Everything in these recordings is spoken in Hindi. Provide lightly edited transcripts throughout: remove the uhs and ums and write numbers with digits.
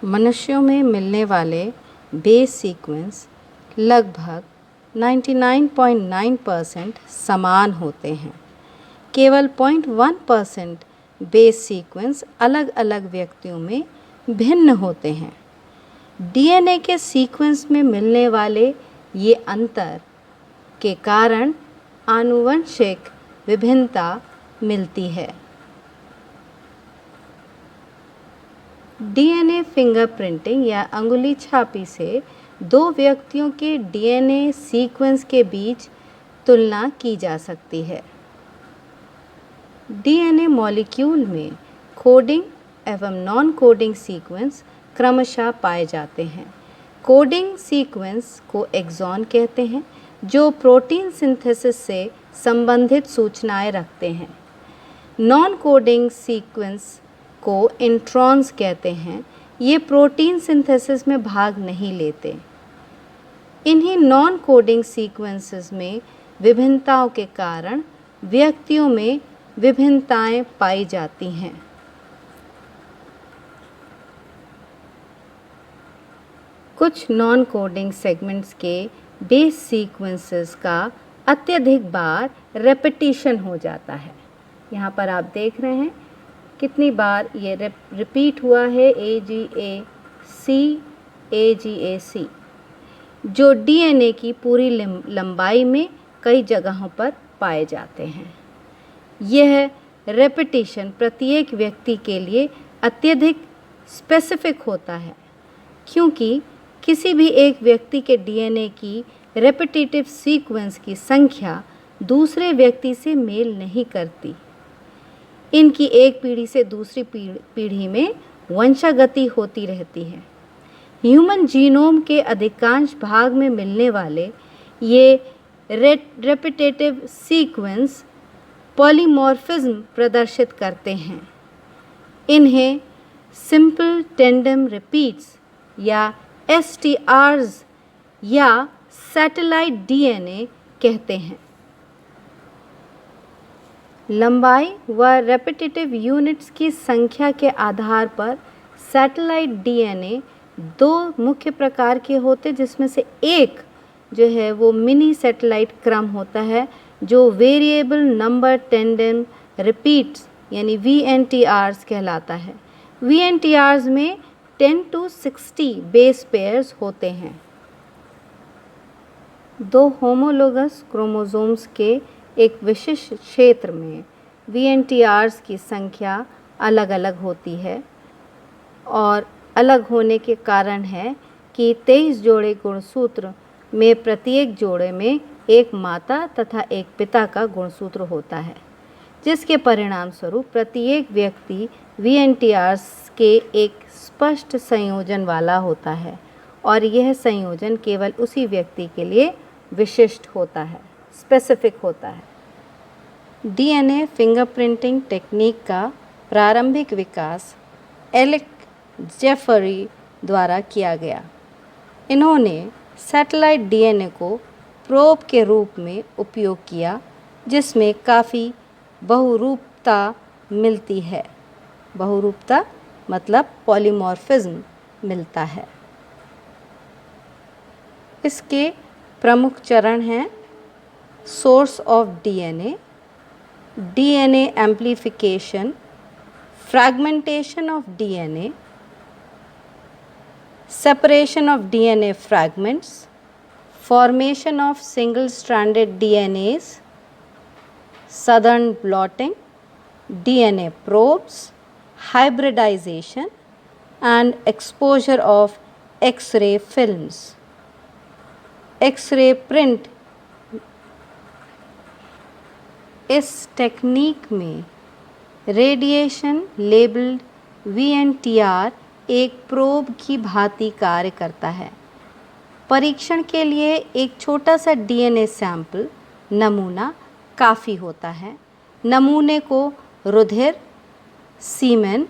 मनुष्यों में मिलने वाले बेस सीक्वेंस लगभग 99.9% समान होते हैं। केवल 0.1% बेस सीक्वेंस अलग अलग व्यक्तियों में भिन्न होते हैं। डीएनए के सीक्वेंस में मिलने वाले ये अंतर के कारण आनुवंशिक विभिन्नता मिलती है। डीएनए फिंगरप्रिंटिंग या अंगुली छापी से दो व्यक्तियों के डीएनए सीक्वेंस के बीच तुलना की जा सकती है। डीएनए मॉलिक्यूल में कोडिंग एवं नॉन कोडिंग सीक्वेंस क्रमशः पाए जाते हैं। कोडिंग सीक्वेंस को एक्सॉन कहते हैं, जो प्रोटीन सिंथेसिस से संबंधित सूचनाएं रखते हैं। नॉन कोडिंग सीक्वेंस को इंट्रॉन्स कहते हैं। ये प्रोटीन सिंथेसिस में भाग नहीं लेते। इन्हीं नॉन कोडिंग सीक्वेंसेस में विभिन्नताओं के कारण व्यक्तियों में विभिन्नताएं पाई जाती हैं। कुछ नॉन कोडिंग सेगमेंट्स के बेस सीक्वेंसेस का अत्यधिक बार रेपिटेशन हो जाता है। यहाँ पर आप देख रहे हैं कितनी बार ये रिपीट हुआ है, AGAC, जो डीएनए की पूरी लंबाई में कई जगहों पर पाए जाते हैं। यह रेपिटेशन प्रत्येक व्यक्ति के लिए अत्यधिक स्पेसिफिक होता है, क्योंकि किसी भी एक व्यक्ति के डीएनए की रेपिटेटिव सीक्वेंस की संख्या दूसरे व्यक्ति से मेल नहीं करती। इनकी एक पीढ़ी से दूसरी पीढ़ी में वंशागति होती रहती है। ह्यूमन जीनोम के अधिकांश भाग में मिलने वाले ये रेपिटेटिव सीक्वेंस पॉलीमॉर्फिज्म प्रदर्शित करते हैं। इन्हें सिंपल टेंडम रिपीट्स या STRs या सैटेलाइट डीएनए कहते हैं। लंबाई व रेपिटेटिव यूनिट्स की संख्या के आधार पर सैटेलाइट डीएनए दो मुख्य प्रकार के होते, जिसमें से एक जो है वो मिनी सैटेलाइट क्रम होता है, जो वेरिएबल नंबर टेंडम रिपीट्स यानी VNTRs कहलाता है। VNTRs में 10 to 60 बेस पेयर्स होते हैं। दो होमोलोगस क्रोमोसोम्स के एक विशिष्ट क्षेत्र में VNTRs की संख्या अलग अलग होती है, और अलग होने के कारण है कि 23 जोड़े गुणसूत्र में प्रत्येक जोड़े में एक माता तथा एक पिता का गुणसूत्र होता है, जिसके परिणाम स्वरूप प्रत्येक व्यक्ति VNTRs के एक स्पष्ट संयोजन वाला होता है, और यह संयोजन केवल उसी व्यक्ति के लिए विशिष्ट होता है, स्पेसिफिक होता है। डीएनए फिंगरप्रिंटिंग टेक्निक का प्रारंभिक विकास एलिक जेफरी द्वारा किया गया। इन्होंने सैटेलाइट डीएनए को प्रोब के रूप में उपयोग किया, जिसमें काफ़ी बहुरूपता मिलती है। बहुरूपता मतलब पॉलीमॉर्फिज्म मिलता है। इसके प्रमुख चरण हैं source of DNA, DNA amplification, fragmentation of DNA, separation of DNA fragments, formation of single-stranded DNAs, southern blotting, DNA probes, hybridization, and exposure of X-ray films. X-ray print इस टेक्निक में रेडिएशन लेबल्ड VNTR एक प्रोब की भांति कार्य करता है। परीक्षण के लिए एक छोटा सा डीएनए सैंपल नमूना काफ़ी होता है। नमूने को रुधिर, सीमेन,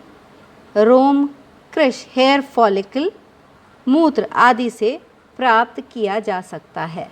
रोम, कृश, हेयर फॉलिकल, मूत्र आदि से प्राप्त किया जा सकता है।